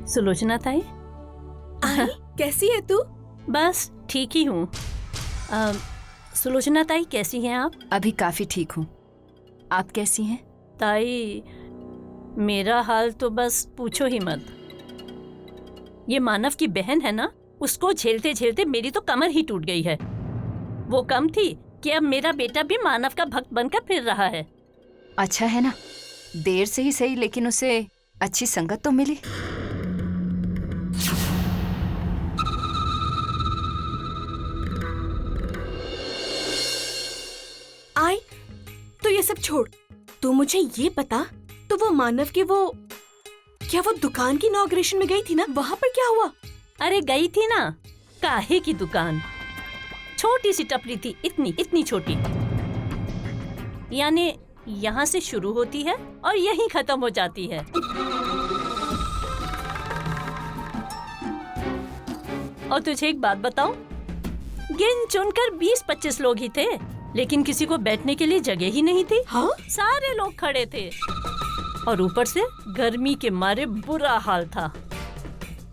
सुलोचना ताई, आई, कैसी है तू? बस ठीक ही हूँ। सुलोचना ताई कैसी हैं आप? अभी काफी ठीक हूँ। आप कैसी हैं? ताई मेरा हाल तो बस पूछो ही मत। ये मानव की बहन है ना, उसको झेलते झेलते मेरी तो कमर ही टूट गई है। वो कम थी कि अब मेरा बेटा भी मानव का भक्त बनकर फिर रहा है। अच्छा है ना, देर से ही सही लेकिन उसे अच्छी संगत तो मिली। आई, तो ये सब छोड़, तू मुझे ये बता, तो वो मानव की वो दुकान की इनॉग्रेशन में गई थी ना, वहाँ पर क्या हुआ? अरे गई थी ना, काहे की दुकान, छोटी सी टपरी थी, इतनी इतनी छोटी। यानी यहाँ से शुरू होती है और यहीं खत्म हो जाती है। और तुझे एक बात बताऊं, गिन चुनकर 20-25 लोग ही थे, लेकिन किसी को बैठने के लिए जगह ही नहीं थी। हाँ? सारे लोग खड़े थे और ऊपर से गर्मी के मारे बुरा हाल था।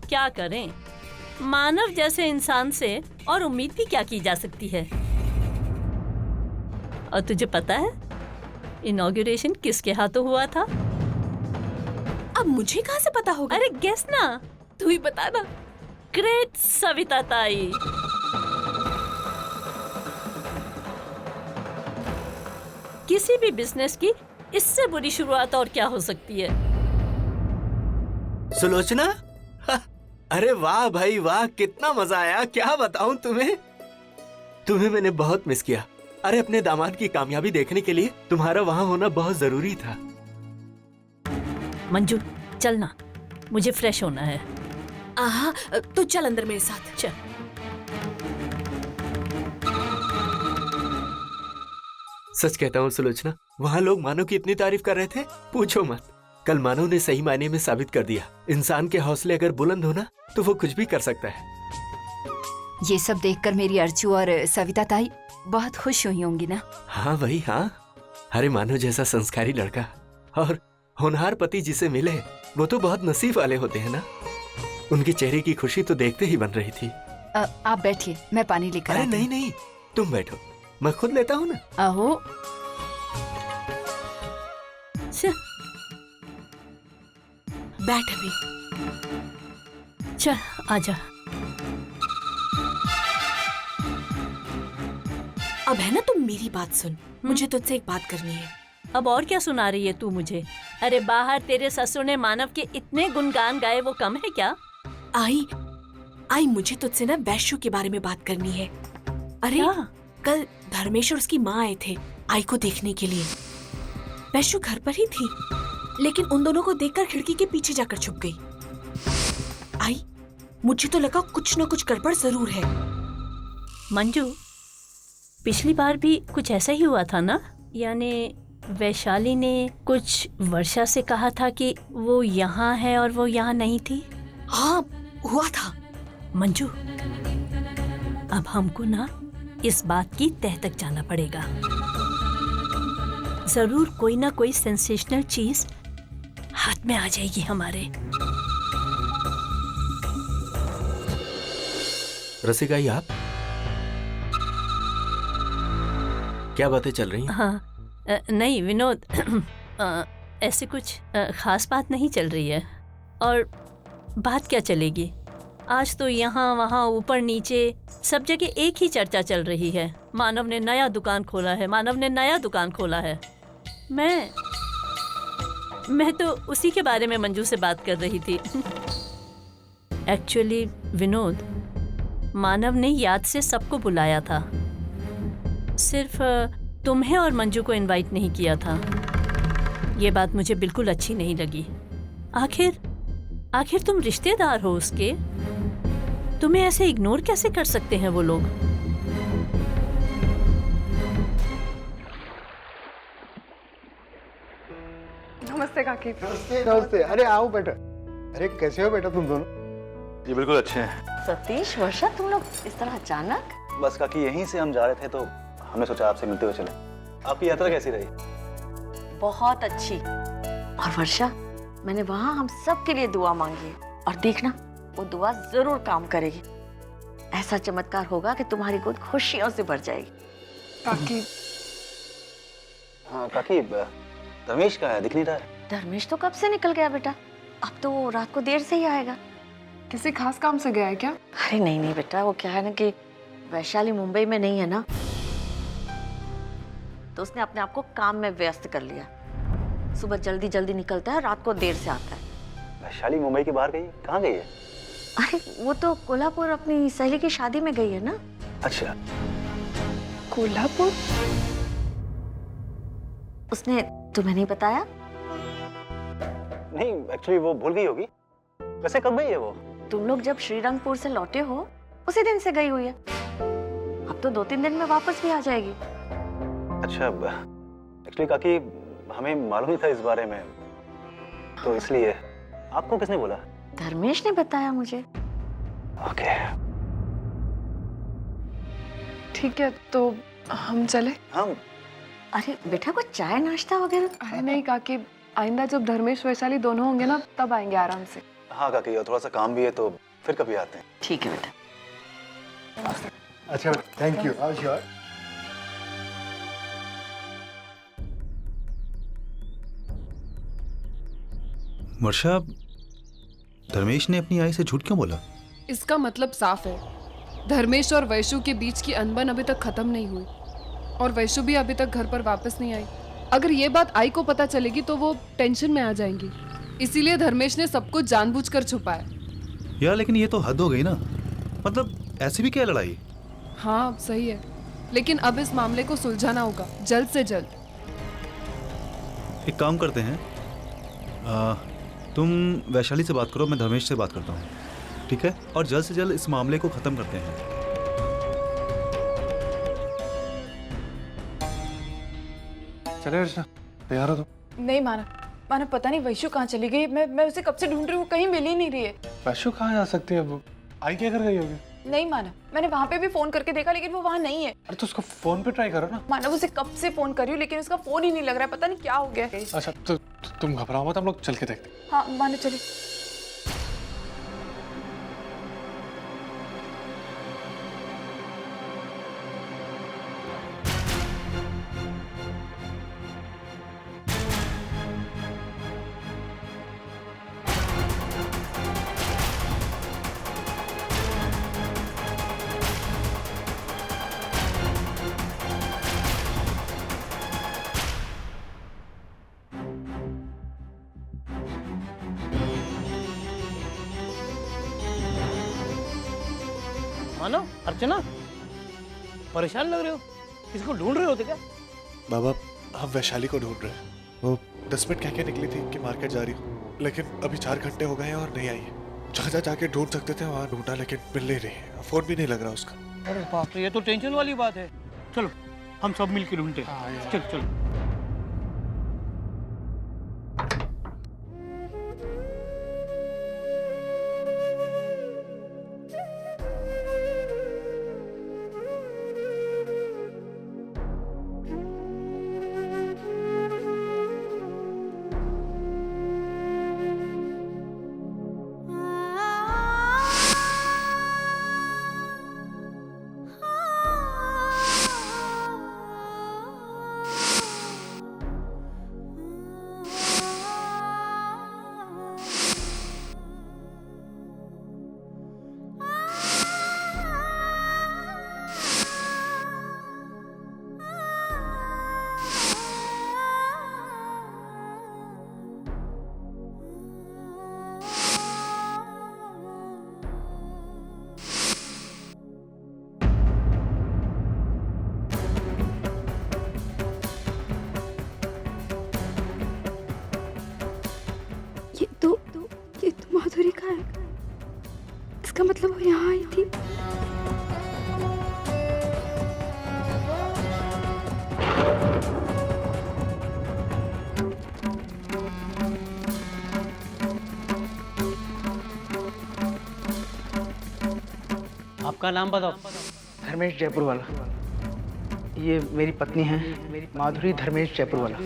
क्या करें, मानव जैसे इंसान से और उम्मीद भी क्या की जा सकती है। और तुझे पता है इनॉग्रेशन किसके हाथों हुआ था? अब मुझे कहाँ से पता होगा? अरे गेस ना, तू ही बता ना। ग्रेट सविता ताई। किसी भी बिजनेस की इससे बुरी शुरुआत और क्या हो सकती है। सुलोचना, अरे वाह भाई वाह, कितना मजा आया, क्या बताऊं तुम्हें। तुम्हें मैंने बहुत मिस किया। अरे अपने दामाद की कामयाबी देखने के लिए तुम्हारा वहां होना बहुत जरूरी था। मंजू चलना, मुझे फ्रेश होना है। आहा, तो चल अंदर मेरे साथ। चल। सच कहता हूँ सुलोचना, वहाँ लोग मानव की इतनी तारीफ कर रहे थे, पूछो मत। कल मानव ने सही मायने में साबित कर दिया, इंसान के हौसले अगर बुलंद हो ना तो वो कुछ भी कर सकता है। ये सब देखकर मेरी अर्चू और सविता ताई बहुत खुश हुई होंगी ना? हाँ वही, हाँ। अरे मानव जैसा संस्कारी लड़का और होनहार पति जिसे मिले, वो तो बहुत नसीब वाले होते हैं ना। उनके चेहरे की खुशी तो देखते ही बन रही थी। आप बैठिए, मैं पानी लेकर अरे आती नहीं नहीं, तुम बैठो, मैं खुद लेता हूँ ना। आहो, बैठ अभी। चल आजा। अब है ना, तुम मेरी बात सुन, मुझे तुझसे एक बात करनी है। अब और क्या सुना रही है तू मुझे? अरे बाहर तेरे ससुर ने मानव के इतने गुणगान गाए, वो कम है क्या? आई, मुझे तुझसे ना वैश्यू के बारे में बात करनी है। अरे क्या? कल धर्मेश और उसकी माँ आए थे आई को देखने के लिए। वैश्यू घर पर ही थी, लेकिन उन दोनों को देखकर खिड़की के पीछे जाकर छुप गई। आई, मुझे तो लगा कुछ न कुछ गड़बड़ जरूर है। मंजू, पिछली बार भी कुछ ऐसा ही हुआ था ना? यानी वैशाली ने कुछ वर्षा से कहा था कि वो यहाँ है और वो यहाँ नहीं थी। हाँ, हुआ था। मंजू, अब हमको ना इस बात की तह तक जाना पड़ेगा। जरूर कोई ना कोई सेंसेशनल चीज हाथ में आ जाएगी हमारे। रसिकाई, आप क्या बातें चल रही हैं? हाँ, नहीं विनोद, ऐसे कुछ खास बात नहीं चल रही है। और बात क्या चलेगी, आज तो यहाँ वहाँ ऊपर नीचे सब जगह एक ही चर्चा चल रही है। मानव ने नया दुकान खोला है, मानव ने नया दुकान खोला है। मैं तो उसी के बारे में मंजू से बात कर रही थी। एक्चुअली विनोद, मानव ने याद से सबको बुलाया था, सिर्फ तुम्हें और मंजू को इनवाइट नहीं किया था। ये बात मुझे बिल्कुल अच्छी नहीं लगी। आखिर तुम रिश्तेदार हो उसके, तुम्हें ऐसे इग्नोर कैसे कर सकते हैं वो लोग? नमस्ते काकी। नमस्ते। अरे आओ बेटा। अरे कैसे हो बेटा तुम दोनों? ये बिल्कुल अच्छे हैं। सतीश, वर्षा, तुम लोग इस तरह अचानक? बस काकी यहीं से हम जा रहे थे तो हमने सोचा आपसे मिलते हुए चले। आपकी यात्रा कैसी रही? बहुत अच्छी। और वर्षा, मैंने वहाँ हम सब के लिए दुआ मांगी है। और देखना वो दुआ जरूर काम करेगी। ऐसा चमत्कार होगा कि तुम्हारी गोद खुशियों से भर जाएगी। काकी हाँ काकी, धर्मेश कहाँ है? दिख नहीं रहा है। धर्मेश तो कब से निकल गया बेटा, अब तो वो रात को देर से ही आएगा। किसी खास काम से गया है क्या? अरे नहीं नहीं बेटा, वो क्या है ना कि वैशाली मुंबई में नहीं है ना, तो उसने अपने आप को काम में व्यस्त कर लिया। सुबह जल्दी जल्दी निकलता है, रात को देर से आता है। वैशाली मुंबई के बाहर गई? कहाँ गई है? अरे वो तो कोल्हापुर अपनी सहेली की शादी में गई है ना। अच्छा, कोल्हापुर? उसने तुम्हें नहीं बताया? नहीं एक्चुअली वो भूल गई होगी। वैसे कब गई है वो? तुम लोग जब श्रीरंगपुर से लौटे हो उसी दिन से गई हुई है। अब तो 2-3 दिन में वापस भी आ जाएगी। अच्छा, एक्चुअली काकी हमें मालूम ही था इस बारे में, तो इसलिए। आपको किसने बोला? धर्मेश ने बताया मुझे। ओके ठीक है, तो हम चले? हम अरे बेटा कुछ चाय नाश्ता वगैरह? अरे नहीं काकी, आइंदा जब धर्मेश वैशाली दोनों होंगे ना तब आएंगे आराम से। हाँ काकी, और थोड़ा सा काम भी है तो फिर कभी आते हैं। ठीक है बेटा। अच्छा थैंक यू। श्योर। वर्षा, धर्मेश ने अपनी आई से झूठ क्यों बोला? इसका मतलब साफ है, धर्मेश और वैशु के बीच की अनबन अभी तक खत्म नहीं हुई और वैशु भी अभी तक घर पर वापस नहीं आई। अगर ये बात आई को पता चलेगी तो वो टेंशन में आ जाएंगी, इसीलिए धर्मेश ने सब कुछ जानबूझकर छुपाया। यार लेकिन ये तो हद हो गई ना, मतलब ऐसी भी क्या लड़ाई? हाँ सही है, लेकिन अब इस मामले को सुलझाना होगा जल्द से जल्द। एक काम करते हैं, तुम वैशाली से बात करो, मैं धर्मेश से बात करता हूँ, ठीक है? और जल्द से जल्द इस मामले को खत्म करते हैं। चले अर्चना, तैयार हो तुम? नहीं माना पता नहीं वैशु कहाँ चली गई। मैं उसे कब से ढूंढ रही हूँ, कहीं मिल ही नहीं रही है। वैशु कहाँ जा सकती है अब? आई क्या कर गई होगी? नहीं माना, मैंने वहाँ पे भी फोन करके देखा लेकिन वो वहाँ नहीं है। अरे तो उसको फोन पे ट्राई करो ना। मानव उसे कब से फोन कर रही हूँ लेकिन उसका फोन ही नहीं लग रहा है, पता नहीं क्या हो गया है। अच्छा तो तुम घबराओ मत, हम लोग चल के देखते हैं। हाँ मानो चलिए। मानो अर्चना, परेशान लग रहे हो, किसको ढूंढ रहे होते क्या? बाबा हम वैशाली को ढूंढ रहे हैं। वो 10 मिनट कह के निकली थी कि मार्केट जा रही हूँ, लेकिन अभी 4 घंटे हो गए हैं और नहीं आई है। जहाँ जाके ढूंढ सकते थे वहाँ ढूंढा लेकिन मिल नहीं रही है, फोन भी नहीं लग रहा उसका। अरे बाप रे, ये तो टेंशन वाली बात है। चलो हम सब मिलकर ढूंढते हैं। चलो चलो। ये तो माधुरी का है, इसका मतलब वो यहाँ आई थी। आपका नाम बताओ। धर्मेश जयपुर वाला। ये मेरी पत्नी है, माधुरी धर्मेश जयपुर वाला।